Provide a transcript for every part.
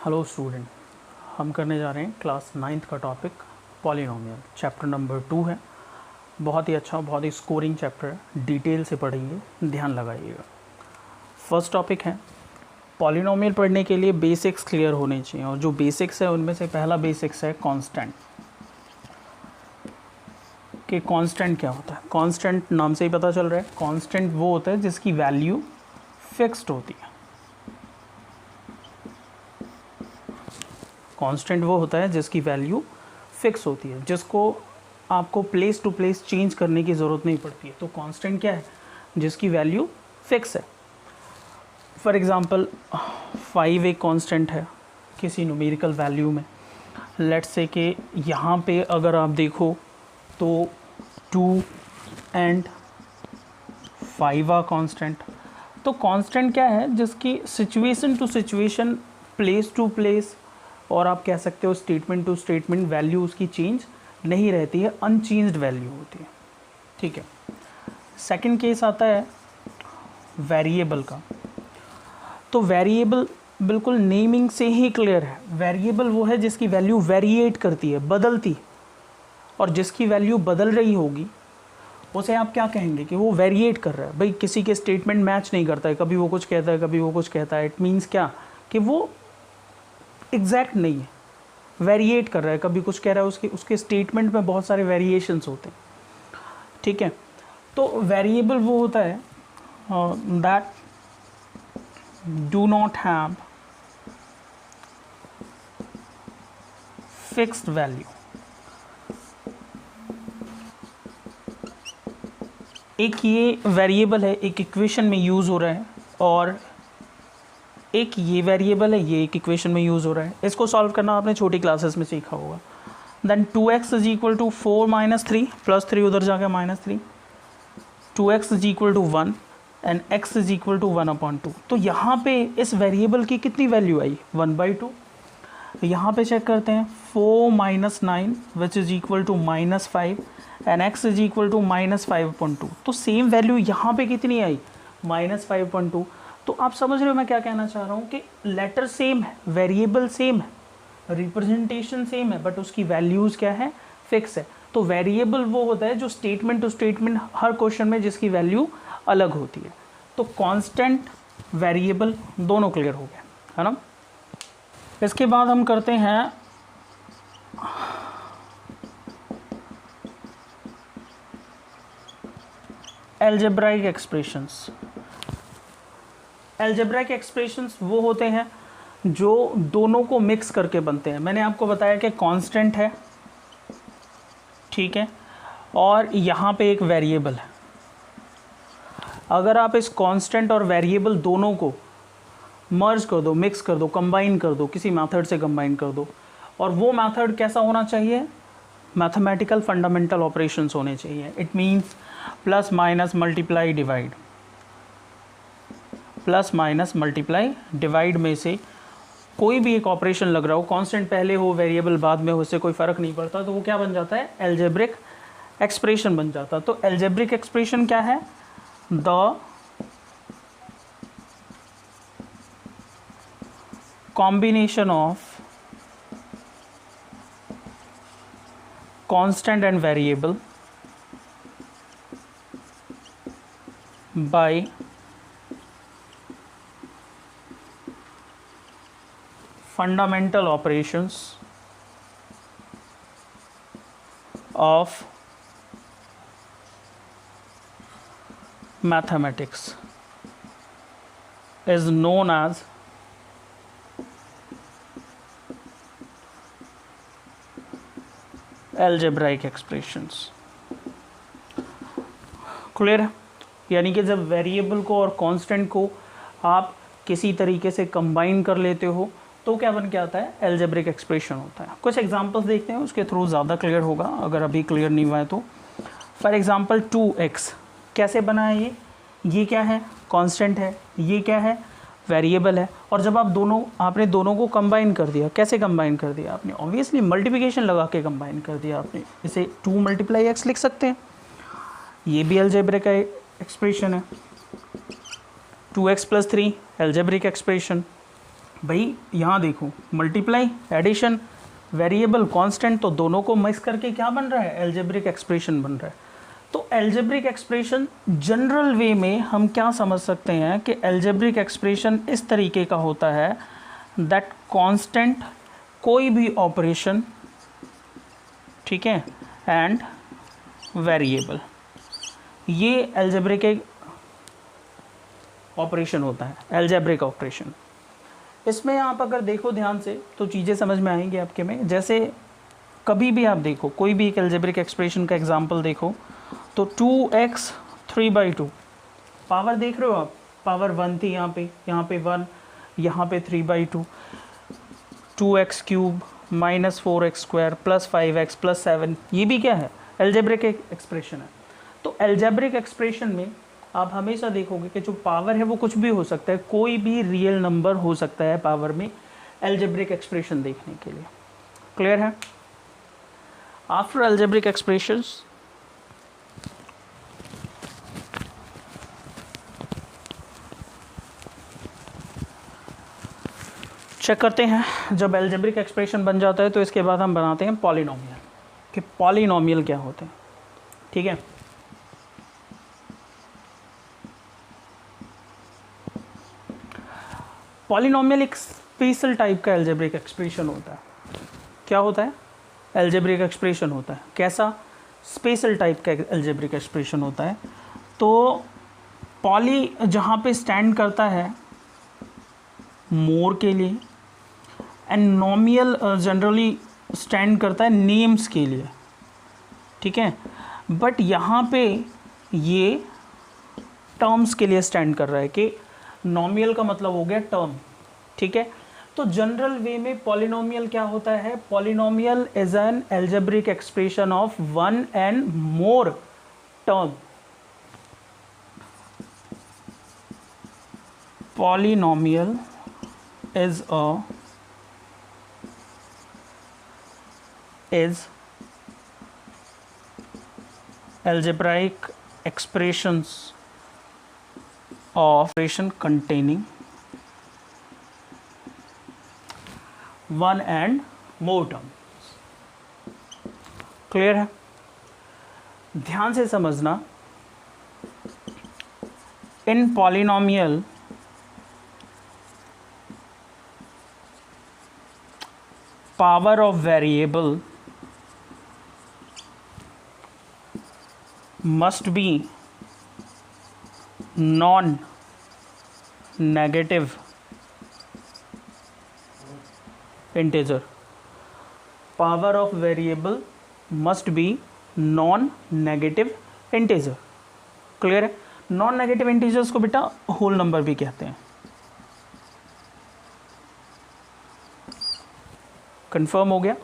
Hello student, हम करने जा रहे हैं क्लास 9th का टॉपिक पॉलिनोमियल। चैप्टर नंबर 2 है। बहुत ही अच्छा, बहुत ही स्कोरिंग चैप्टर है। डिटेल से पढ़ेंगे, ध्यान लगाइएगा। फर्स्ट टॉपिक है पॉलिनोमियल। पढ़ने के लिए बेसिक्स क्लियर होने चाहिए, और जो बेसिक्स है उनमें से पहला बेसिक्स है कांस्टेंट। कि कांस्टेंट क्या होता है? कांस्टेंट नाम से ही पता चल रहा है, कांस्टेंट वो होता है जिसकी वैल्यू फिक्स्ड होती है। कांस्टेंट वो होता है जिसकी वैल्यू फिक्स होती है, जिसको आपको प्लेस टू प्लेस चेंज करने की ज़रूरत नहीं पड़ती है। तो कांस्टेंट क्या है? जिसकी वैल्यू फिक्स है। फॉर एग्ज़ाम्पल 5 एक कांस्टेंट है किसी न्यूमेरिकल वैल्यू में। लेट्स से कि यहाँ पे अगर आप देखो तो 2 एंड 5 आ कांस्टेंट। तो कांस्टेंट क्या है? जिसकी situation to situation, place to place, और आप कह सकते हो स्टेटमेंट टू स्टेटमेंट वैल्यू उसकी चेंज नहीं रहती है, अनचेंज्ड वैल्यू होती है। ठीक है। सेकंड केस आता है वेरिएबल का। तो वेरिएबल बिल्कुल नेमिंग से ही क्लियर है। वेरिएबल वो है जिसकी वैल्यू वेरिएट करती है, बदलती, और जिसकी वैल्यू बदल रही होगी उसे आप क्या कहेंगे कि वो वेरिएट कर रहा है। भाई किसी के स्टेटमेंट मैच नहीं करता है, कभी वो कुछ कहता है कभी वो कुछ कहता है। इट मीन्स क्या? कि वो एग्जैक्ट नहीं है, वेरिएट कर रहा है, कभी कुछ कह रहा है। उसके स्टेटमेंट में बहुत सारे वेरिएशंस होते हैं। ठीक है। तो वेरिएबल वो होता है that do not have fixed value. एक ये वेरिएबल है, एक इक्वेशन में यूज़ हो रहा है, और एक ये वेरिएबल है, ये एक इक्वेशन में यूज़ हो रहा है। इसको सॉल्व करना आपने छोटी क्लासेस में सीखा होगा। Then 2x is equal to 4 minus 3 plus 3 उधर जाके -3, 2x is equal to 1 and x is equal to 1/2। तो यहाँ पे इस वेरिएबल की कितनी वैल्यू आई? 1/2। यहाँ पे चेक करते हैं 4 minus 9 which is equal to -5 and x is equal to -5/2। तो सेम वैल्यू यहाँ पे कितनी आई? -5/2। तो आप समझ रहे हो मैं क्या कहना चाह रहा हूँ कि लेटर सेम है, वेरिएबल सेम है, रिप्रेजेंटेशन सेम है, बट उसकी वैल्यूज़ क्या है? फिक्स है। तो वेरिएबल वो होता है जो स्टेटमेंट टू स्टेटमेंट हर क्वेश्चन में जिसकी वैल्यू अलग होती है। तो कांस्टेंट, वेरिएबल दोनों क्लियर हो गए, है ना। इसके बाद हम करते हैं अलजेब्राइक एक्सप्रेशंस। अलजेब्राइक एक्सप्रेशंस वो होते हैं जो दोनों को मिक्स करके बनते हैं। मैंने आपको बताया कि कांस्टेंट है, ठीक है, और यहाँ पे एक वेरिएबल है। अगर आप इस कांस्टेंट और वेरिएबल दोनों को मर्ज कर दो, मिक्स कर दो, कंबाइन कर दो, किसी मेथड से कंबाइन कर दो, और वो मेथड कैसा होना चाहिए? मैथमेटिकल फंडामेंटल ऑपरेशंस होने चाहिए। It means plus minus multiply divide, plus minus multiply divide में से कोई भी एक ऑपरेशन लग रहा हो, कांस्टेंट पहले हो वेरिएबल बाद में हो, उससे कोई फ़र्क नहीं पड़ता। तो वो क्या बन जाता है? अलजेब्रिक एक्सप्रेशन बन जाता। तो अलजेब्रिक एक्सप्रेशन क्या है? The combination of constant and variable bye fundamental operations of mathematics is known as algebraic expressions। Clear है? यानी कि जब वेरिएबल को और कांस्टेंट को आप किसी तरीके से कंबाइन कर लेते हो तो क्या बन के आता है? अलजेब्रिक एक्सप्रेशन होता है। कुछ एग्जांपल्स देखते हैं, उसके थ्रू ज़्यादा क्लियर होगा अगर अभी क्लियर नहीं हुआ है तो। फॉर एग्जांपल 2x कैसे बना है? ये क्या है? कांस्टेंट है। ये क्या है? वेरिएबल है। और जब आपने दोनों को कंबाइन कर दिया, कैसे कंबाइन कर दिया आपने? ऑब्वियसली मल्टीप्लिकेशन लगा के कंबाइन कर दिया आपने। इसे 2 × x लिख सकते हैं। ये भी अलजेब्रिक का एक्सप्रेशन है। 2x + 3 algebraic expression. भाई यहाँ देखो, मल्टीप्लाई, एडिशन, वेरिएबल, कांस्टेंट, तो दोनों को मिक्स करके क्या बन रहा है, अलजेब्रिक एक्सप्रेशन बन रहा है। तो अलजेब्रिक एक्सप्रेशन जनरल वे में हम क्या समझ सकते हैं कि अलजेब्रिक एक्सप्रेशन इस तरीके का होता है दैट कांस्टेंट, कोई भी ऑपरेशन, ठीक है, एंड वेरिएबल, ये अलजेब्रिक एक ऑपरेशन होता है, अलजेब्रिक ऑपरेशन। इसमें आप अगर देखो ध्यान से तो चीज़ें समझ में आएंगी आपके में। जैसे कभी भी आप देखो कोई भी एक अलजेब्रिक एक्सप्रेशन का एग्जांपल देखो, तो 2x 3/2, पावर देख रहे हो आप, पावर 1 थी यहाँ पे 1, यहाँ पे 3/2, 2x³ minus 4x² plus 5x plus 7, ये भी क्या है, अलजेब्रिक एक्सप्रेशन है। तो अलजेब्रिक एक्सप्रेशन में आप हमेशा देखोगे कि जो पावर है वो कुछ भी हो सकता है, कोई भी रियल नंबर हो सकता है पावर में अलजेब्रिक एक्सप्रेशन देखने के लिए। क्लियर है? आफ्टर अलजेब्रिक एक्सप्रेशंस चेक करते हैं। जब अलजेब्रिक एक्सप्रेशन बन जाता है तो इसके बाद हम बनाते हैं पॉलिनोमियल, कि पॉलिनोमियल क्या होते हैं। ठीक है, पॉलिनोमियल एक स्पेशल टाइप का अलजेब्रिक एक्सप्रेशन होता है। क्या होता है? अलजेब्रिक एक्सप्रेशन होता है। कैसा? स्पेशल टाइप का अलजेब्रिक एक्सप्रेशन होता है। तो पॉली जहाँ पे स्टैंड करता है मोर के लिए, एंड नोमियल जनरली स्टैंड करता है नेम्स के लिए। ठीक है, बट यहाँ पे ये टर्म्स के लिए स्टैंड कर रहा है, कि नोमियल का मतलब हो गया टर्म। ठीक है, तो जनरल वे में पॉलिनोमियल क्या होता है? Polynomial is an algebraic expression of one and more term. Polynomial is algebraic expressions of expression containing one and more terms। Clear है? ध्यान से समझना, इन polynomial power of variable must be non-negative integer। Power of variable must be non-negative integer। Clear है? Non negative integers को बेटा whole number भी कहते हैं। कंफर्म हो गया?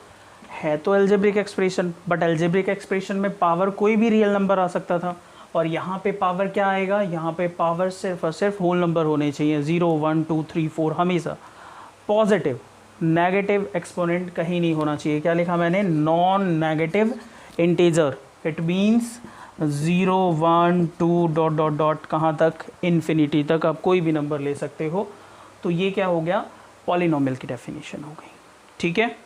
है तो algebraic expression, but algebraic expression में पावर कोई भी रियल नंबर आ सकता था, और यहाँ पे पावर क्या आएगा? यहाँ पे पावर सिर्फ और सिर्फ होल नंबर होने चाहिए, 0 1 2 3 4, हमेशा पॉजिटिव। नेगेटिव एक्सपोनेंट कहीं नहीं होना चाहिए। क्या लिखा मैंने? Non negative integer. It means 0 1 2 dot dot dot कहाँ तक? इन्फिनिटी तक आप कोई भी नंबर ले सकते हो। तो ये क्या हो गया? पॉलिनोमियल की डेफिनेशन हो गई। ठीक है,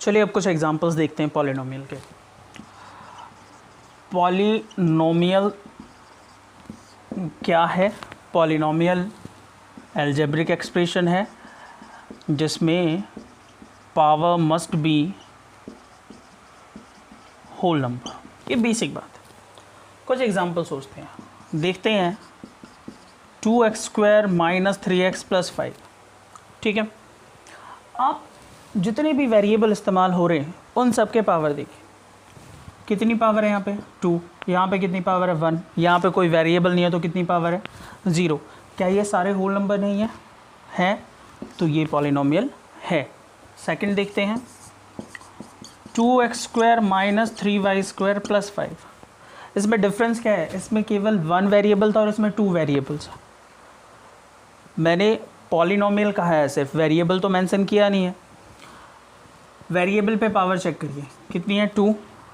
चलिए अब कुछ एग्जांपल्स देखते हैं पॉलिनोमियल के। पॉलिनोमियल क्या है? पॉलिनोमियल अलजेब्रिक एक्सप्रेशन है जिसमें power must be whole number. ये बेसिक बात है। कुछ एग्जांपल सोचते हैं, देखते हैं। 2x² - 3x + 5, ठीक है। आप जितने भी वेरिएबल इस्तेमाल हो रहे हैं उन सब के पावर देखिए, कितनी पावर है यहाँ पे 2, यहाँ पे कितनी पावर है 1, यहाँ पे कोई वेरिएबल नहीं है तो कितनी पावर है 0। क्या ये सारे होल नंबर नहीं है? हैं, तो ये पॉलिनोमियल है। सेकंड देखते हैं, 2x² - 3y² + 5। इसमें डिफरेंस क्या है? इसमें केवल 1 वेरिएबल था और इसमें 2 वेरिएबल्स। मैंने पॉलिनोमियल कहा है, सिर्फ वेरिएबल तो मेंशन किया नहीं है। वेरिएबल पे पावर चेक करिए कितनी है 2,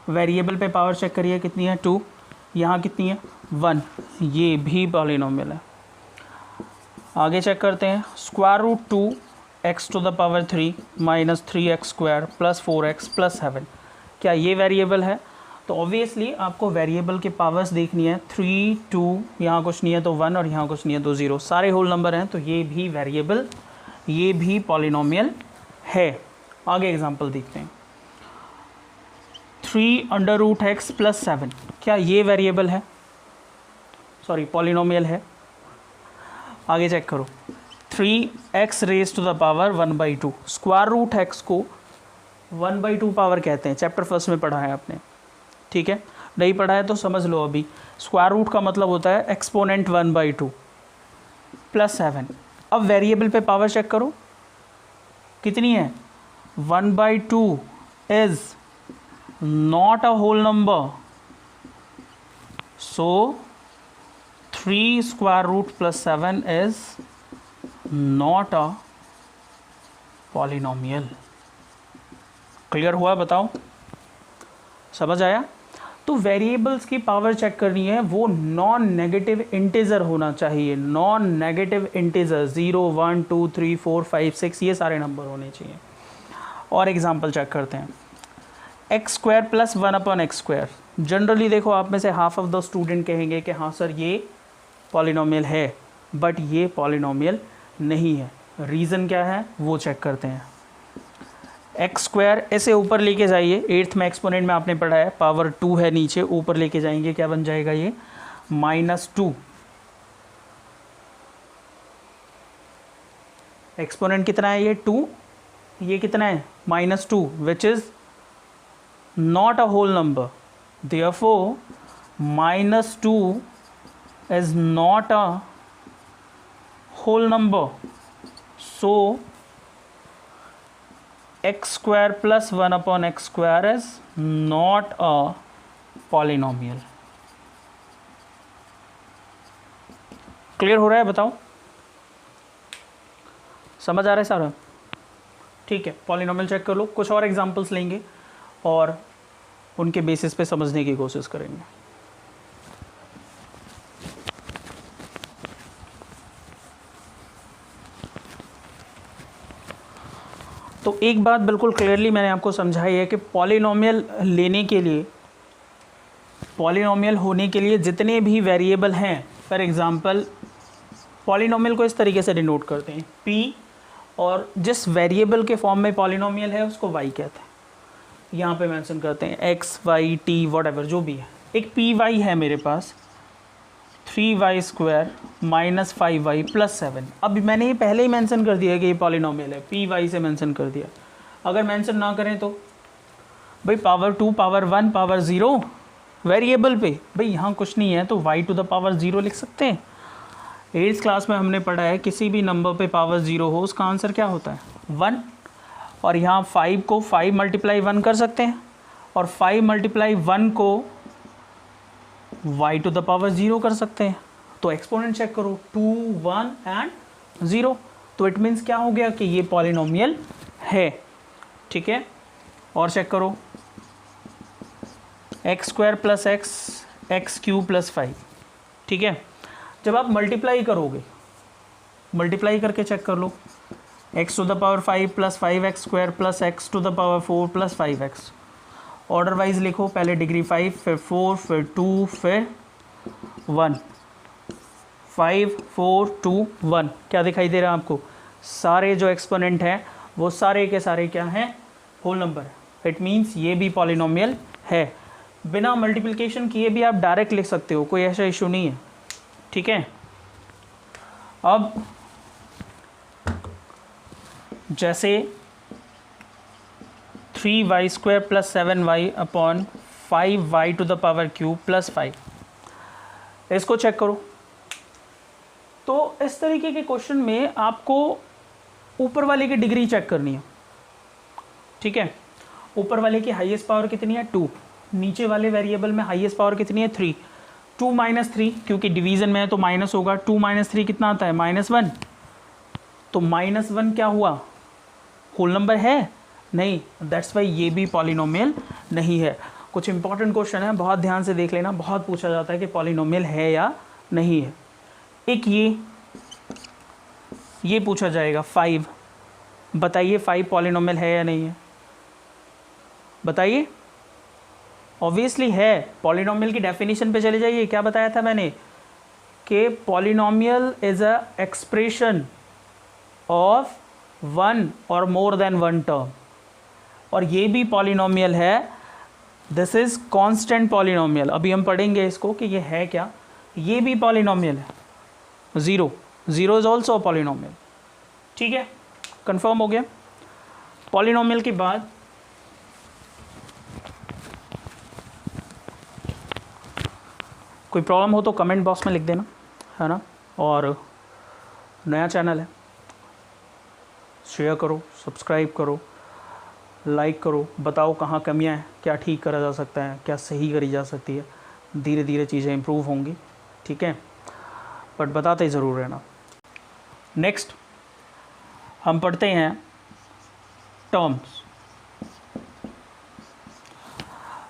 वेरिएबल पे पावर चेक करिए कितनी है 2, यहाँ कितनी है 1, ये भी पॉलिनोमियल है। आगे चेक करते हैं, √2x³ - 3x² + 4x + 7, क्या ये वेरिएबल है? तो ऑब्वियसली आपको वेरिएबल के पावर्स देखनी है। 3, 2, यहाँ कुछ नहीं है तो 1 और यहाँ कुछ नहीं है तो 0, सारे होल नंबर हैं तो ये भी वेरिएबल, ये भी पॉलिनोमियल है। आगे एग्जांपल देखते हैं, 3√x + 7, क्या ये वेरिएबल है? सॉरी, पॉलिनोमियल है। आगे चेक करो, 3x⁻⁴ 1/2, √x को 1/2 पावर कहते हैं। चैप्टर फर्स्ट में पढ़ा है आपने, ठीक है। नहीं पढ़ा है तो समझ लो अभी। स्क्वायर रूट का मतलब होता है एक्सपोनेंट 1/2 + 7। अब वेरिएबल पे पावर चेक करो कितनी है, 1/2 is not a whole number, so 3² + 7 is not a polynomial. Clear हुआ? बताओ, समझ आया? तो वेरिएबल्स की पावर चेक करनी है, वो नॉन नेगेटिव इंटीजर होना चाहिए। नॉन नेगेटिव इंटीजर 0, 1, 2, 3, 4, 5, 6 ये सारे नंबर होने चाहिए। और एग्जांपल चेक करते हैं, x² + 1/x²। जनरली देखो, आप में से हाफ ऑफ द स्टूडेंट कहेंगे कि हाँ सर ये पॉलिनोमियल है, बट ये पॉलिनोमियल नहीं है। रीज़न क्या है वो चेक करते हैं। x² ऐसे ऊपर लेके जाइए, 8th में एक्सपोनेंट में आपने पढ़ा है, पावर 2 है नीचे, ऊपर लेके जाएंगे क्या बन जाएगा ये -2। एक्सपोनेंट कितना है ये 2, ये कितना है -2, which is not a whole number, therefore -2 is not a whole number, so x² + 1/x² is not a polynomial। Clear हो रहा है? बताओ, समझ आ रहा है सारा? ठीक है, पॉलिनोमियल चेक कर लो। कुछ और एग्जांपल्स लेंगे और उनके बेसिस पे समझने की कोशिश करेंगे। तो एक बात बिल्कुल क्लियरली मैंने आपको समझाई है कि पॉलिनोमियल लेने के लिए, पॉलिनोमियल होने के लिए जितने भी वेरिएबल हैं, फॉर एग्जांपल पॉलिनोमियल को इस तरीके से डिनोट करते हैं p, और जिस वेरिएबल के फॉर्म में पॉलिनोमियल है उसको y कहते हैं। यहाँ पे मेंशन करते हैं x, y, t व्हाटएवर जो भी है। एक py है मेरे पास, 3y² - 5y + 7। अब मैंने ये पहले ही मेंशन कर दिया है कि ये पॉलिनोमियल है, py से मेंशन कर दिया। अगर मेंशन ना करें तो भाई पावर 2, पावर 1, पावर 0 वेरिएबल पे, भाई यहाँ कुछ नहीं है तो y⁻0 लिख सकते हैं। 8th क्लास में हमने पढ़ा है किसी भी नंबर पे पावर 0 हो उसका आंसर क्या होता है 1, और यहाँ 5 को 5 × 1 कर सकते हैं, और 5 × 1 को y⁻0 कर सकते हैं। तो एक्सपोनेंट चेक करो, 2, 1 एंड 0, तो इट मीन्स क्या हो गया कि ये पॉलिनोमियल है। ठीक है, और चेक करो, x² + x, x³ + 5। ठीक है, जब आप मल्टीप्लाई करोगे, मल्टीप्लाई करके चेक कर लो, x to the power 5 plus 5x square plus x to the power 4 plus 5x। Order wise लिखो, पहले डिग्री 5, फिर 4, फिर 2, फिर 1। 5 4 2 1। क्या दिखाई दे रहा है आपको? सारे जो एक्सपोनेंट हैं वो सारे के सारे क्या हैं? होल नंबर है। इट मीन्स ये भी पॉलिनोमियल है। बिना मल्टीप्लिकेशन किए भी आप डायरेक्ट लिख सकते हो, कोई ऐसा इशू नहीं है। ठीक है, अब जैसे 3y square plus 7y upon 5y to the power cube plus 5, इसको चेक करो। तो इस तरीके के क्वेश्चन में आपको ऊपर वाले की डिग्री चेक करनी है। ठीक है, ऊपर वाले की हाईएस्ट पावर कितनी है? 2। नीचे वाले वेरिएबल में हाईएस्ट पावर कितनी है? 3। 2 माइनस 3, क्योंकि डिवीजन में है तो माइनस होगा। 2 माइनस 3 कितना आता है? -1। तो -1 क्या हुआ? होल नंबर है? नहीं, दैट्स वाई ये भी पॉलिनोमियल नहीं है। कुछ इंपॉर्टेंट क्वेश्चन है, बहुत ध्यान से देख लेना। बहुत पूछा जाता है कि पॉलिनोमियल है या नहीं है। एक ये पूछा जाएगा 5। बताइए 5 पॉलिनोमियल है या नहीं है? बताइए। ऑब्वियसली है। पॉलिनोमियल की डेफिनेशन पे चले जाइए। क्या बताया था मैंने? कि polynomial is a expression of one और मोर देन वन टर्म, और ये भी पॉलिनोमियल है। This is constant polynomial. अभी हम पढ़ेंगे इसको कि ये है क्या। ये भी पॉलिनोमियल है। 0 इज ऑल्सो पॉलिनोमियल। ठीक है, कंफर्म हो गया। पॉलिनोमियल के बाद कोई प्रॉब्लम हो तो कमेंट बॉक्स में लिख देना, है ना। और नया चैनल है, शेयर करो, सब्सक्राइब करो, लाइक करो, बताओ कहाँ कमियां हैं, क्या ठीक करा जा सकता है, क्या सही करी जा सकती है। धीरे धीरे चीज़ें इम्प्रूव होंगी। ठीक है, बट बताते ज़रूर रहना। नेक्स्ट हम पढ़ते हैं टर्म्स।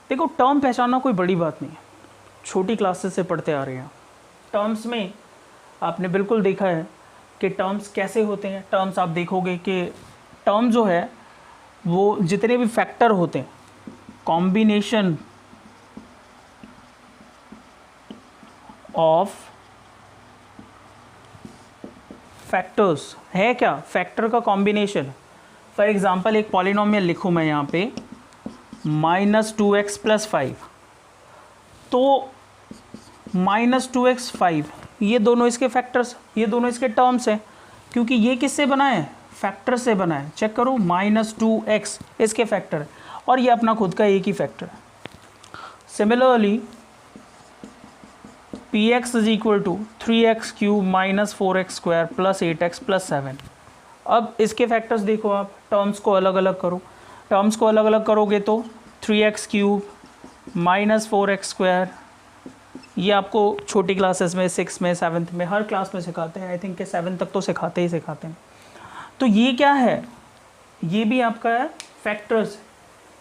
देखो, टर्म पहचानना कोई बड़ी बात नहीं है, छोटी क्लासेस से पढ़ते आ रहे हैं। टर्म्स में आपने बिल्कुल देखा है कि टर्म्स कैसे होते हैं। टर्म्स आप देखोगे कि टर्म जो है वो जितने भी फैक्टर होते हैं, कॉम्बिनेशन ऑफ फैक्टर्स है। क्या? फैक्टर का कॉम्बिनेशन। फॉर एग्जांपल एक पॉलिनोमियल लिखूं मैं यहाँ पे -2x + 5, तो -2x 5 ये दोनों इसके फैक्टर्स, ये दोनों इसके टर्म्स हैं, क्योंकि ये किससे बना है? फैक्टर से बना है। चेक करो, -2x इसके फैक्टर है और ये अपना खुद का एक ही फैक्टर है। Similarly px = 3x³ - 4x² + 8x + 7। अब इसके फैक्टर्स देखो, आप टर्म्स को अलग अलग करो। टर्म्स को अलग अलग करोगे तो 3x³ - 4x², ये आपको छोटी क्लासेस में 6 में 7th में हर क्लास में सिखाते हैं। आई थिंक कि 7 तक तो सिखाते हैं। तो ये क्या है? ये भी आपका है फैक्टर्स।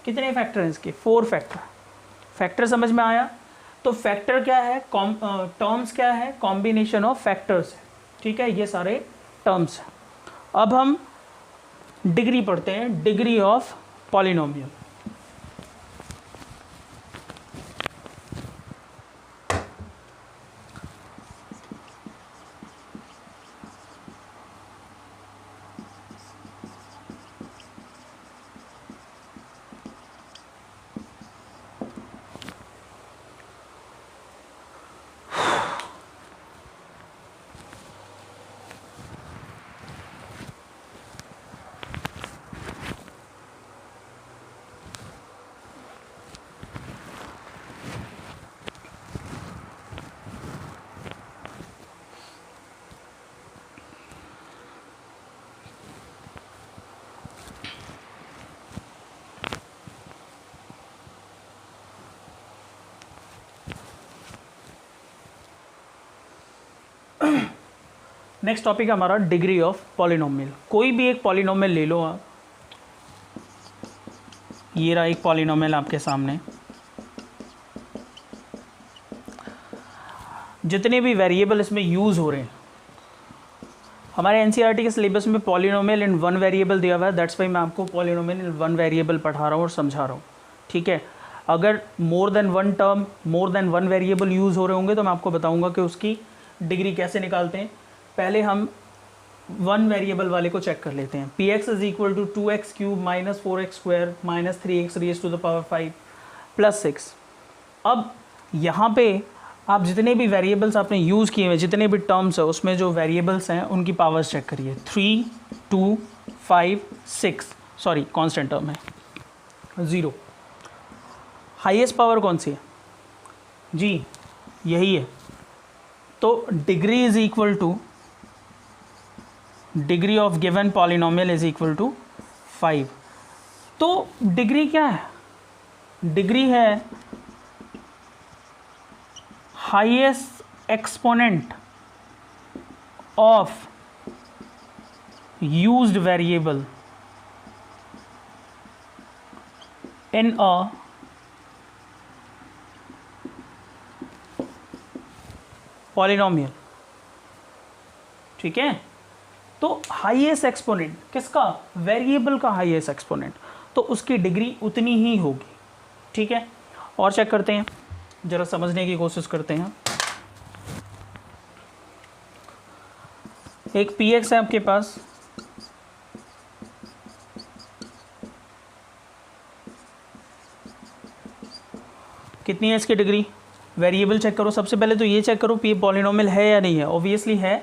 कितने फैक्टर हैं इसके? 4 फैक्टर। फैक्टर समझ में आया? तो फैक्टर क्या है? टर्म्स क्या है? कॉम्बिनेशन ऑफ फैक्टर्स है। ठीक है, ये सारे टर्म्स हैं। अब हम डिग्री पढ़ते हैं, degree of polynomial. Next topic हमारा डिग्री ऑफ पॉलिनोमियल। कोई भी एक पॉलिनोमियल ले लो आप। ये रहा एक पॉलिनोमियल आपके सामने। जितने भी वेरिएबल इसमें यूज़ हो रहे हैं, हमारे एनसीईआरटी के सिलेबस में पॉलिनोमियल इन वन वेरिएबल दिया हुआ है, दैट्स वाई मैं आपको पॉलिनोमियल इन वन वेरिएबल पढ़ा रहा हूँ और समझा रहा हूँ, ठीक है। अगर more than one term, more than one variable use हो रहे होंगे तो मैं आपको बताऊँगा कि उसकी डिग्री कैसे निकालते हैं। पहले हम वन वेरिएबल वाले को चेक कर लेते हैं। P X is equal to 2x cube minus 4x square minus 3x raise to the power 5 plus 6। अब यहाँ पे आप जितने भी वेरिएबल्स आपने यूज़ किए हुए, जितने भी टर्म्स है उसमें जो वेरिएबल्स हैं उनकी पावर्स चेक करिए। 3, 2, 5, 6, सॉरी कांस्टेंट टर्म है 0। हाईएस्ट पावर कौन सी है जी? यही है। तो degree is equal to degree of given polynomial is equal to 5। तो डिग्री क्या है? डिग्री है highest exponent of used variable in a polynomial, ठीक है। तो हाईएस्ट एक्सपोनेंट किसका? वेरिएबल का हाईएस्ट एक्सपोनेंट, तो उसकी डिग्री उतनी ही होगी, ठीक है। और चेक करते हैं, जरा समझने की कोशिश करते हैं। एक पी एक्स है आपके पास, कितनी है इसकी डिग्री? वेरिएबल चेक करो। सबसे पहले तो ये चेक करो कि ये पॉलिनोमियल है या नहीं है। ऑब्वियसली है।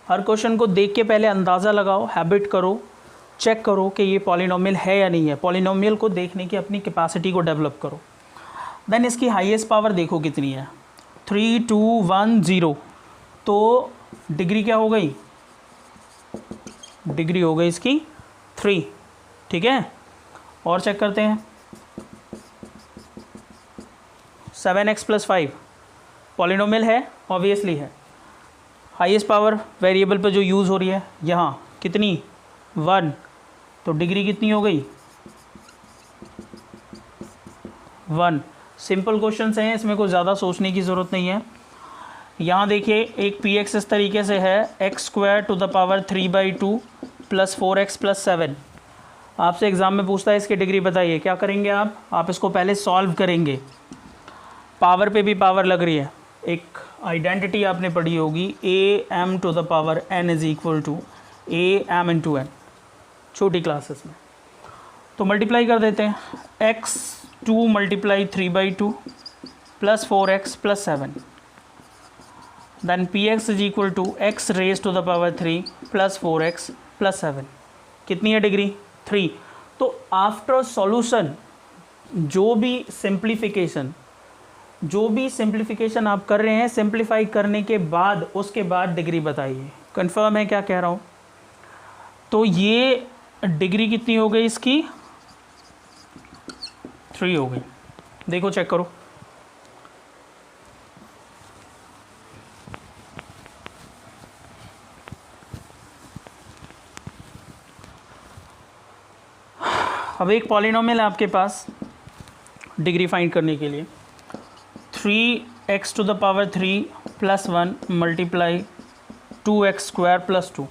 हर क्वेश्चन को देख के पहले अंदाज़ा लगाओ, हैबिट करो, चेक करो कि ये पॉलिनोमियल है या नहीं है। पॉलिनोमियल को देखने की अपनी कैपेसिटी को डेवलप करो। देन इसकी हाईएस्ट पावर देखो कितनी है, 3, 2, 1, 0। तो डिग्री क्या हो गई? डिग्री हो गई इसकी 3, ठीक है। और चेक करते हैं, 7x + 5 पॉलिनोमियल है, ऑब्वियसली है। हाईएस्ट पावर वेरिएबल पर जो यूज़ हो रही है यहाँ कितनी? 1। तो डिग्री कितनी हो गई? 1। सिंपल क्वेश्चंस हैं, इसमें कुछ ज़्यादा सोचने की ज़रूरत नहीं है। यहाँ देखिए एक पी एक्स इस तरीके से है, x² to the power 3/2 + 4x + 7। आपसे एग्ज़ाम में पूछता है इसकी डिग्री बताइए, क्या करेंगे आप इसको पहले सॉल्व करेंगे। पावर पे भी पावर लग रही है। एक आइडेंटिटी आपने पढ़ी होगी, am to the power n is equal to am × n, छोटी क्लासेस में। तो मल्टीप्लाई कर देते हैं, x2 × 3/2 + 4x + 7। Then px is equal to x raise to the power 3 + 4x + 7। कितनी है डिग्री? 3। तो आफ्टर सॉल्यूशन जो भी सिंप्लीफिकेशन आप कर रहे हैं, सिंप्लीफाई करने के बाद उसके बाद डिग्री बताइए। कंफर्म है क्या कह रहा हूँ? तो ये डिग्री कितनी हो गई इसकी? 3 हो गई। देखो चेक करो, अब एक पॉलिनोमियल है आपके पास डिग्री फाइंड करने के लिए, 3x to the power 3 + 1 × 2x² + 2।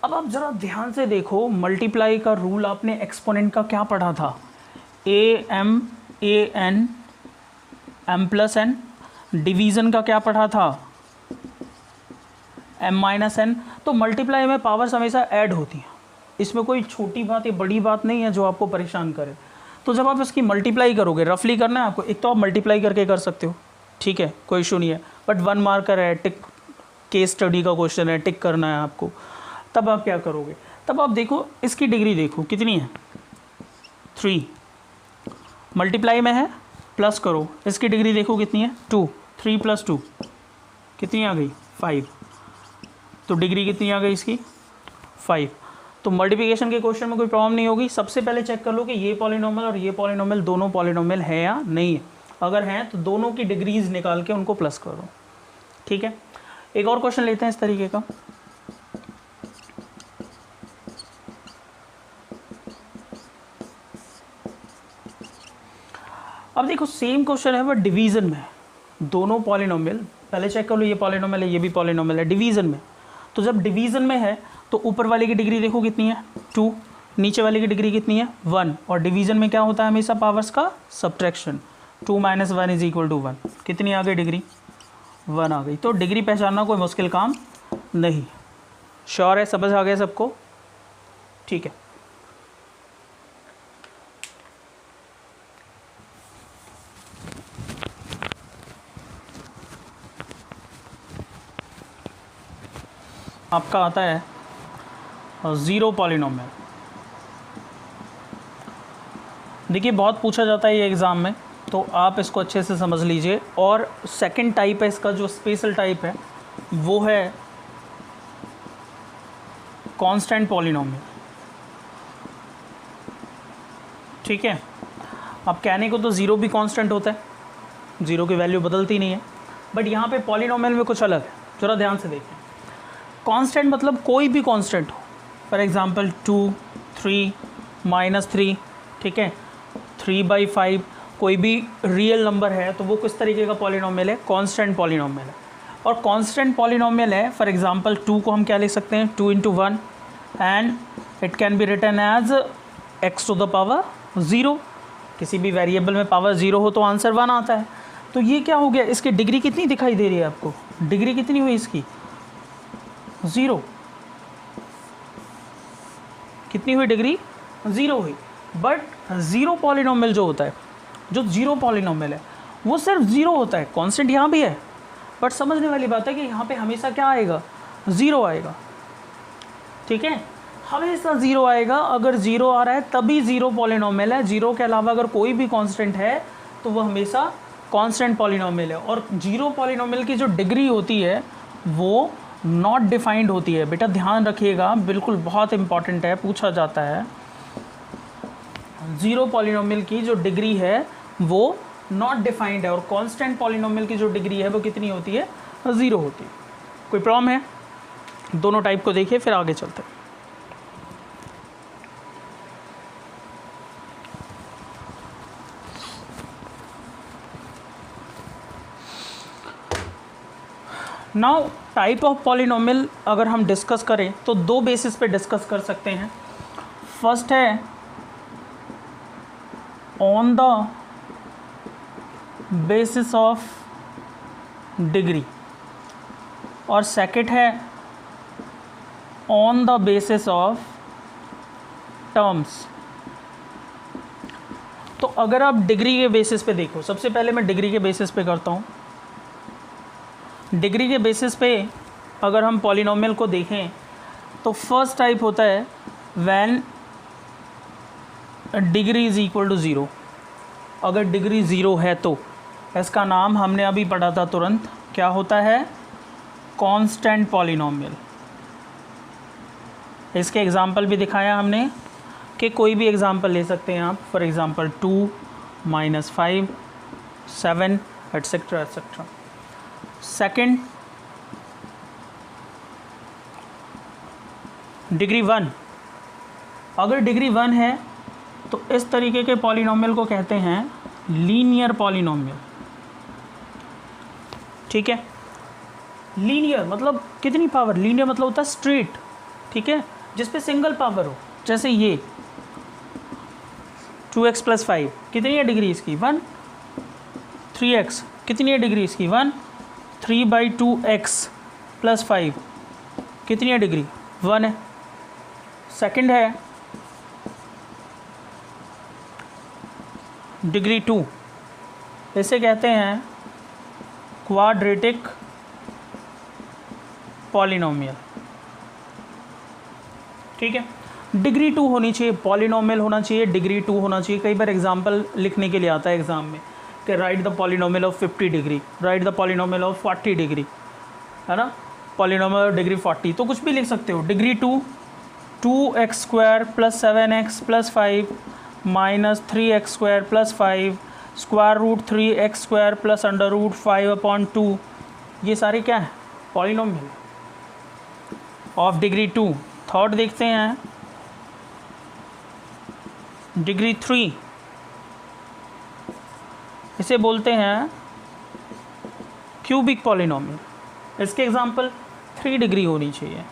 अब आप ज़रा ध्यान से देखो, मल्टीप्लाई का रूल आपने एक्सपोनेंट का क्या पढ़ा था? am an m+n। डिवीज़न का क्या पढ़ा था? m-n। तो मल्टीप्लाई में पावर्स हमेशा ऐड होती हैं, इसमें कोई छोटी बात या बड़ी बात नहीं है जो आपको परेशान करे। तो जब आप इसकी मल्टीप्लाई करोगे, रफली करना है आपको, एक तो आप मल्टीप्लाई करके कर सकते हो, ठीक है, कोई इशू नहीं है, बट 1 मार्कर है, टिक, केस स्टडी का क्वेश्चन है, टिक करना है आपको। तब आप क्या करोगे? तब आप देखो इसकी डिग्री देखो कितनी है, 3। मल्टीप्लाई में है, प्लस करो, इसकी डिग्री देखो कितनी है, 2। 3 + 2 कितनी आ गई? 5। तो डिग्री कितनी आ गई इसकी? 5। तो मल्टीप्लिकेशन के क्वेश्चन में कोई प्रॉब्लम नहीं होगी। सबसे पहले चेक कर लो कि ये पॉलिनोमियल और ये पॉलिनोमियल दोनों पॉलिनोमियल है या नहीं है। अगर हैं तो दोनों की डिग्रीज निकाल के उनको प्लस करो, ठीक है। एक और क्वेश्चन लेते हैं इस तरीके का। अब देखो सेम क्वेश्चन है बट डिवीज़न में, दोनों पॉलिनोमियल, पहले चेक कर लो ये पॉलिनोमियल है, ये भी पॉलिनोमियल है, डिवीज़न में। तो जब डिवीज़न में है तो ऊपर वाले की डिग्री देखो कितनी है 2, नीचे वाले की डिग्री कितनी है 1, और डिवीज़न में क्या होता है हमेशा पावर्स का सब्ट्रैक्शन। 2 - 1 = 1, कितनी आ गई डिग्री 1 आ गई। तो डिग्री पहचानना कोई मुश्किल काम नहीं। श्योर है, समझ आ गया सबको? ठीक है। आपका आता है ज़ीरो पॉलिनोमियल। देखिए बहुत पूछा जाता है ये एग्ज़ाम में, तो आप इसको अच्छे से समझ लीजिए। और सेकंड टाइप है इसका, जो स्पेशल टाइप है वो है कांस्टेंट पॉलिनोमियल। ठीक है, अब कहने को तो ज़ीरो भी कांस्टेंट होता है, ज़ीरो की वैल्यू बदलती नहीं है, बट यहाँ पे पॉलिनोमियल में कुछ अलग है। ज़रा ध्यान से देखें। कांस्टेंट मतलब कोई भी कांस्टेंट हो, फॉर एग्जांपल 2, 3, -3, ठीक है, 3/5, कोई भी रियल नंबर है तो वो किस तरीके का पॉलिनोमियल है, कांस्टेंट पॉलिनोमियल है। और कांस्टेंट पॉलिनोमियल है, फॉर एग्जांपल 2 को हम क्या लिख सकते हैं 2 × 1 and it can be written as x⁻0। किसी भी वेरिएबल में पावर 0 हो तो आंसर 1 आता है। तो ये क्या हो गया, इसकी डिग्री कितनी दिखाई दे रही है आपको, डिग्री कितनी हुई इसकी 0, कितनी हुई डिग्री 0 हुई। बट ज़ीरो पॉलिनोमियल जो होता है, जो ज़ीरो पॉलिनोमियल है वो सिर्फ 0 होता है। कांस्टेंट यहाँ भी है, बट समझने वाली बात है कि यहाँ पे हमेशा क्या आएगा 0 आएगा। ठीक है, हमेशा 0 आएगा। अगर 0 आ रहा है तभी ज़ीरो पॉलिनोमियल है। 0 के अलावा अगर कोई भी कांस्टेंट है तो वो हमेशा कांस्टेंट पॉलिनोमियल है। और ज़ीरो पॉलिनोमियल की जो डिग्री होती है वो नॉट डिफाइंड होती है। बेटा ध्यान रखिएगा, बिल्कुल बहुत इंपॉर्टेंट है, पूछा जाता है। ज़ीरो पॉलिनोमियल की जो डिग्री है वो नॉट डिफाइंड है, और कांस्टेंट पॉलिनोमियल की जो डिग्री है वो कितनी होती है 0 होती है। कोई प्रॉब्लम है? दोनों टाइप को देखिए, फिर आगे चलते हैं। नाउ टाइप ऑफ पॉलिनोमियल अगर हम डिस्कस करें तो दो बेसिस पे डिस्कस कर सकते हैं। फर्स्ट है on the basis of degree, और सेकंड है on the basis of terms. तो अगर आप डिग्री के बेसिस पे देखो, सबसे पहले मैं डिग्री के बेसिस पे करता हूँ। डिग्री के बेसिस पे अगर हम पॉलिनोमियल को देखें तो फर्स्ट टाइप होता है when degree is equal to 0। अगर डिग्री 0 है तो इसका नाम हमने अभी पढ़ा था तुरंत, क्या होता है, कांस्टेंट पॉलिनोमियल। इसके एग्जांपल भी दिखाया हमने कि कोई भी एग्जांपल ले सकते हैं आप, for example 2, -5, 7 etcetera etcetera. Second degree 1। अगर डिग्री 1 है तो इस तरीके के पॉलिनोमियल को कहते हैं लीनियर पॉलिनोमियल। ठीक है, लीनियर मतलब कितनी पावर, लीनियर मतलब होता है स्ट्रेट, ठीक है, जिस पे सिंगल पावर हो। जैसे ये 2x + 5 कितनी है डिग्री इसकी 1, 3x कितनी है डिग्री इसकी 1, 3/2x + 5 कितनी है डिग्री 1 है। सेकंड है डिग्री 2, इसे कहते हैं क्वाड्रेटिक पॉलिनोमियल। ठीक है, डिग्री 2 होनी चाहिए, पॉलिनोमियल होना चाहिए, डिग्री 2 होना चाहिए। कई बार एग्जांपल लिखने के लिए आता है एग्ज़ाम में कि right the polynomial of 50 degree, right the polynomial of 40 degree, है ना, पॉलिनोमियल ऑफ डिग्री 40, तो कुछ भी लिख सकते हो। Degree 2 2x² + 7x + 5 - 3x² + 5 √3x² + √5/2, ये सारे क्या है, पॉलिनोमियल ऑफ डिग्री 2। थर्ड देखते हैं डिग्री 3, इसे बोलते हैं क्यूबिक पॉलिनोमियल। इसके एग्जांपल 3 डिग्री होनी चाहिए।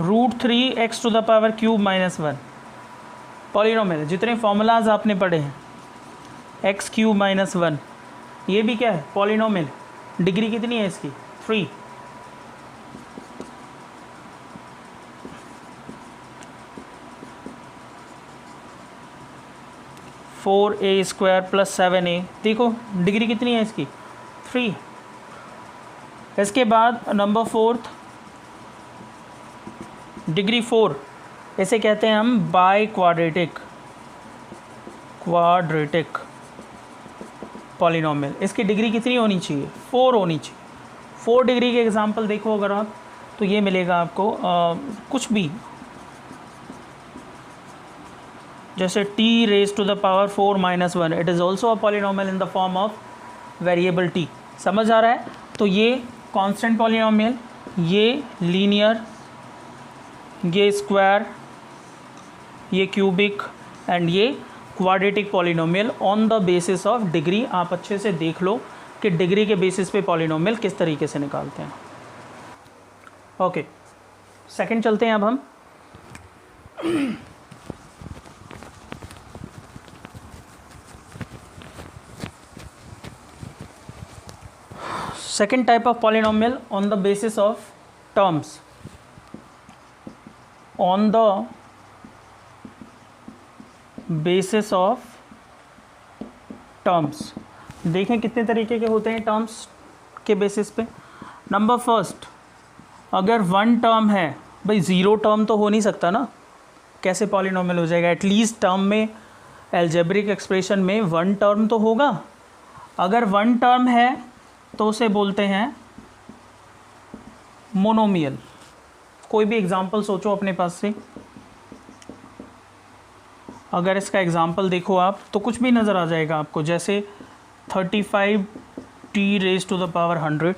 √3 x to the power cube minus 1 polynomial. जितने फॉर्मूलाज आपने पढ़े हैं, एक्स क्यूब माइनस 1, ये भी क्या है, पॉलिनोमियल। डिग्री कितनी है इसकी, 3। (4a² + 7a), देखो डिग्री कितनी है इसकी, 3। इसके बाद नंबर 4, डिग्री 4, इसे कहते हैं हम बाई क्वाड्रेटिक पॉलिनोमियल। इसकी डिग्री कितनी होनी चाहिए, 4 होनी चाहिए। 4 डिग्री के एग्जांपल देखो अगर आप, तो ये मिलेगा आपको कुछ भी, जैसे t⁻⁴ - 1, it is also a polynomial in the form of variable t। समझ आ रहा है? तो ये कांस्टेंट पॉलिनोमियल, ये लीनियर, ये स्क्वायर, ये क्यूबिक एंड ये quadratic polynomial on the basis of degree. आप अच्छे से देख लो कि डिग्री के बेसिस पे पॉलिनोमियल किस तरीके से निकालते हैं। ओके, सेकंड चलते हैं अब हम। Second type of polynomial on the basis of terms, on the basis of terms. देखें कितने तरीके के होते हैं टर्म्स के बेसिस पे। नंबर फर्स्ट, अगर 1 टर्म है, भाई 0 टर्म तो हो नहीं सकता ना, कैसे पॉलिनोमियल हो जाएगा? एटलीस्ट टर्म में, एल्जेब्रिक एक्सप्रेशन में 1 टर्म तो होगा। अगर 1 टर्म है तो उसे बोलते हैं मोनोमियल। कोई भी एग्जांपल सोचो अपने पास से, अगर इसका एग्जांपल देखो आप तो कुछ भी नज़र आ जाएगा आपको, जैसे 35t⁻⁴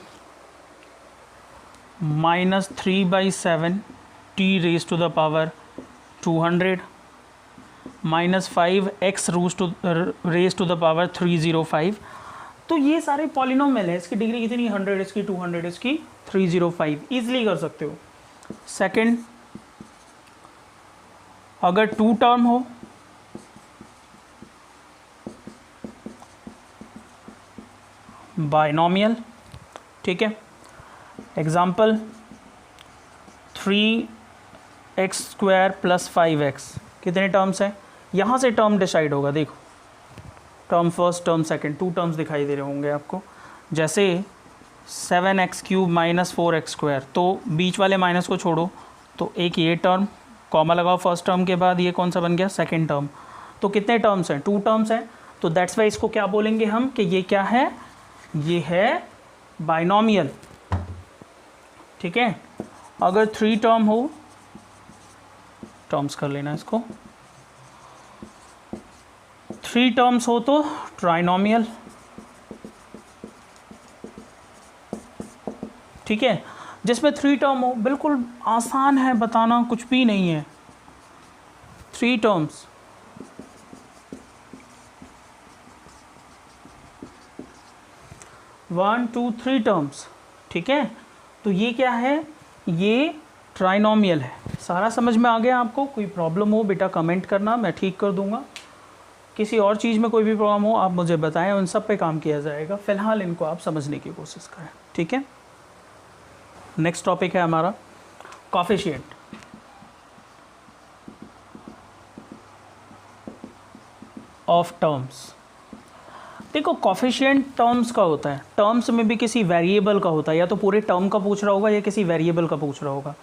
-3/7t⁻² -5x⁻³ तो ये सारे पॉलिनोमियल है। इसकी डिग्री कितनी, 100, इसकी 200, इसकी 305। ईजिली कर सकते हो। सेकंड, अगर 2 टर्म हो, बाइनोमियल, ठीक है। एग्जाम्पल 3x² + 5x, कितने टर्म्स हैं? यहाँ से टर्म डिसाइड होगा। देखो term first, term second, 2 terms दिखाई दे रहे होंगे आपको। जैसे 7x³ - 4x², तो बीच वाले माइनस को छोड़ो, तो एक ये टर्म, कॉमा लगाओ फर्स्ट टर्म के बाद, ये कौन सा बन गया, सेकंड टर्म। तो कितने टर्म्स हैं, 2 टर्म्स हैं। तो दैट्स वाई इसको क्या बोलेंगे हम कि ये क्या है, ये है बाइनोमियल, ठीक है। अगर 3 टर्म हो, टर्म्स कर लेना इसको, 3 टर्म्स हो तो ट्राइनोमियल, ठीक है। जिसमें 3 टर्म हो, बिल्कुल आसान है बताना, कुछ भी नहीं है। 3 टर्म्स, वन टू 3 टर्म्स, ठीक है। तो ये क्या है, ये ट्राइनोमियल है। सारा समझ में आ गया आपको? कोई प्रॉब्लम हो बेटा कमेंट करना, मैं ठीक कर दूंगा। किसी और चीज़ में कोई भी प्रॉब्लम हो आप मुझे बताएं, उन सब पे काम किया जाएगा। फ़िलहाल इनको आप समझने की कोशिश करें, ठीक है। नेक्स्ट टॉपिक है हमारा कोएफिशिएंट। Of terms. देखो कोएफिशिएंट टर्म्स का होता है, टर्म्स में भी किसी वेरिएबल का होता है, या तो पूरे टर्म का पूछ रहा होगा या किसी वेरिएबल का पूछ रहा होगा।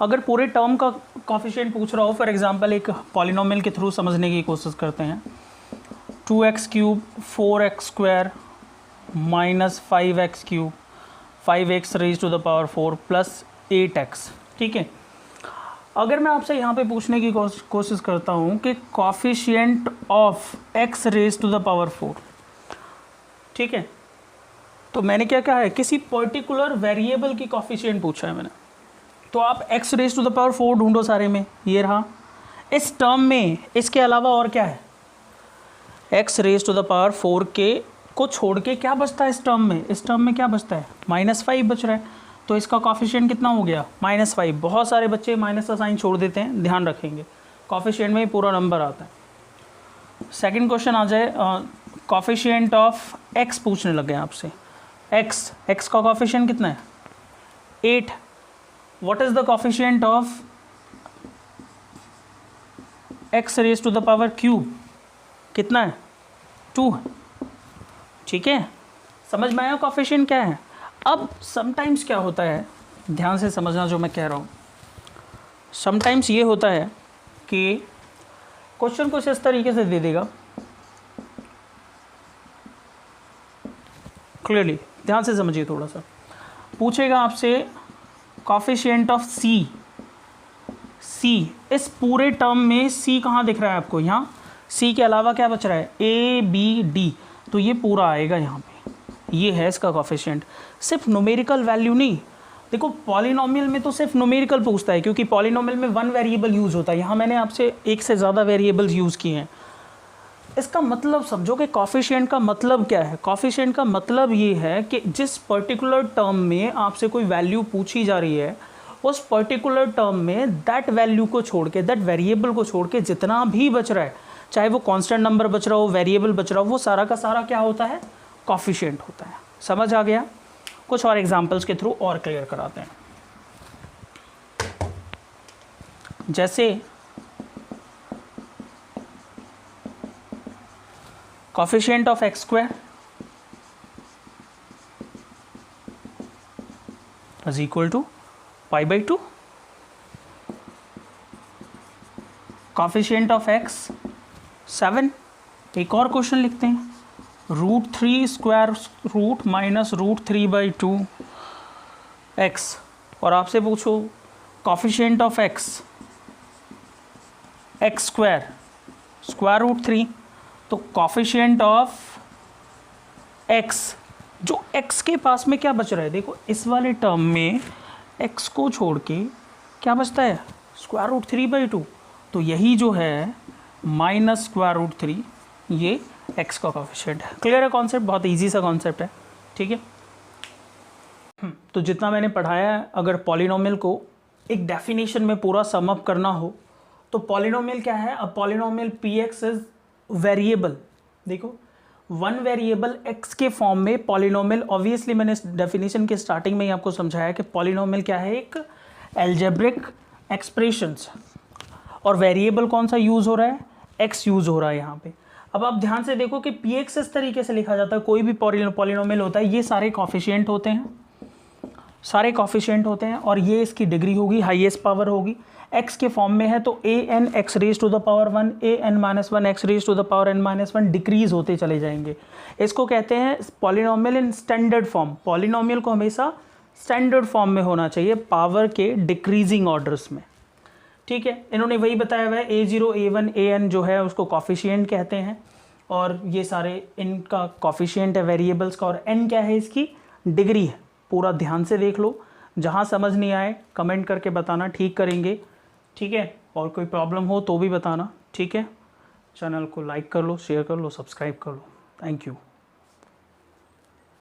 अगर पूरे टर्म का कोएफिशिएंट पूछ रहा हो, फॉर एग्जांपल एक पॉलिनोमियल के थ्रू समझने की कोशिश करते हैं। 2x³ 4x² - 5x³ 5x⁻⁴ + 8x, ठीक है। अगर मैं आपसे यहाँ पे पूछने की कोशिश करता हूँ कि कोएफिशिएंट ऑफ x⁻⁴, ठीक है, तो मैंने क्या कहा है, किसी पर्टिकुलर वेरिएबल की कोएफिशिएंट पूछा है मैंने। तो आप x⁻⁴ ढूंढो सारे में, ये रहा। इस टर्म में इसके अलावा और क्या है, x⁻⁴ के को छोड़ के क्या बचता है इस टर्म में? इस टर्म में क्या बचता है, -5 बच रहा है। तो इसका कॉफिशिएंट कितना हो गया -5। बहुत सारे बच्चे माइनस का साइन छोड़ देते हैं, ध्यान रखेंगे कॉफिशिएंट में ही पूरा नंबर आता है। सेकंड क्वेश्चन आ जाए, कॉफिशिएंट ऑफ x पूछने लगे हैं आपसे। x का कॉफिशिएंट कितना है 8। What is the coefficient of x raise to the power cube, कितना है 2 है। ठीक है, समझ में आया कॉफिशिएंट क्या है। अब समटाइम्स क्या होता है, ध्यान से समझना जो मैं कह रहा हूँ। समटाइम्स ये होता है कि क्वेश्चन कुछ इस तरीके से दे देगा, क्लियरली ध्यान से समझिए थोड़ा सा। पूछेगा आपसे कॉफिशिएंट ऑफ सी, इस पूरे टर्म में सी कहाँ दिख रहा है आपको, यहाँ सी के अलावा क्या बच रहा है ए बी डी, तो ये पूरा आएगा यहाँ पे, ये है इसका कॉफिशिएंट। सिर्फ न्यूमेरिकल वैल्यू नहीं, देखो पॉलिनोमियल में तो सिर्फ न्यूमेरिकल पूछता है क्योंकि पॉलिनोमियल में 1 वेरिएबल यूज़ होता है, यहाँ मैंने आपसे एक से ज़्यादा वेरिएबल्स यूज़ किए हैं। इसका मतलब समझो कि कॉफिशिएंट का मतलब क्या है। कॉफिशिएंट का मतलब ये है कि जिस पर्टिकुलर टर्म में आपसे कोई वैल्यू पूछी जा रही है, उस पर्टिकुलर टर्म में दैट वैल्यू को छोड़ के, दैट वेरिएबल को छोड़ के जितना भी बच रहा है, चाहे वो कांस्टेंट नंबर बच रहा हो, वेरिएबल बच रहा हो, वो सारा का सारा क्या होता है कॉफिशिएंट होता है। समझ आ गया। कुछ और एग्जांपल्स के थ्रू और क्लियर कराते हैं। जैसे coefficient of x square is equal to π/2, coefficient of x 7। एक और क्वेश्चन लिखते हैं, √3 स्क्वायर रूट माइनस √3/2 x, और आपसे पूछो कॉफिशिएंट ऑफ x स्क्वायर √3, तो कॉफिशिएंट ऑफ x, जो x के पास में क्या बच रहा है, देखो इस वाले टर्म में x को छोड़ के क्या बचता है √3/2, तो यही जो है -√3, ये x का कॉफिशिएंट है। क्लियर है कॉन्सेप्ट, बहुत इजी सा कॉन्सेप्ट है। ठीक है, तो जितना मैंने पढ़ाया है, अगर पॉलिनोमियल को एक डेफिनेशन में पूरा सम अप करना हो तो पॉलिनोमियल क्या है, अब पॉलिनोमियल px इज वेरिएबल। देखो 1 वेरिएबल x के फॉर्म में पॉलिनोमियल, ऑब्वियसली मैंने डेफिनेशन के स्टार्टिंग में ही आपको समझाया कि पॉलिनोमियल क्या है, एक एल्जेब्रिक एक्सप्रेशंस, और वेरिएबल कौन सा यूज़ हो रहा है, x यूज़ हो रहा है यहाँ पे। अब आप ध्यान से देखो कि px इस तरीके से लिखा जाता है, कोई भी पॉलिनोमियल होता है, ये सारे कॉफिशिएंट होते हैं, सारे कॉफिशिएंट होते हैं, और ये इसकी डिग्री होगी, हाईएस्ट पावर होगी। x के फॉर्म में है तो an x raise to the power 1, an-1 x raise to the power n-1 decrease होते चले जाएंगे। इसको कहते हैं polynomial in standard form. Polynomial को हमेशा स्टैंडर्ड फॉर्म में होना चाहिए, पावर के डिक्रीजिंग ऑर्डर्स में। ठीक है, इन्होंने वही बताया हुआ है, a0 a1 an जो है उसको कॉफिशिएंट कहते हैं, और ये सारे इनका कॉफिशिएंट है वेरिएबल्स का, और n क्या है, इसकी डिग्री है। पूरा ध्यान से देख लो, जहाँ समझ नहीं आए कमेंट करके बताना, ठीक करेंगे। ठीक है, और कोई प्रॉब्लम हो तो भी बताना। ठीक है, चैनल को लाइक कर लो, शेयर कर लो, सब्सक्राइब कर लो। Thank you.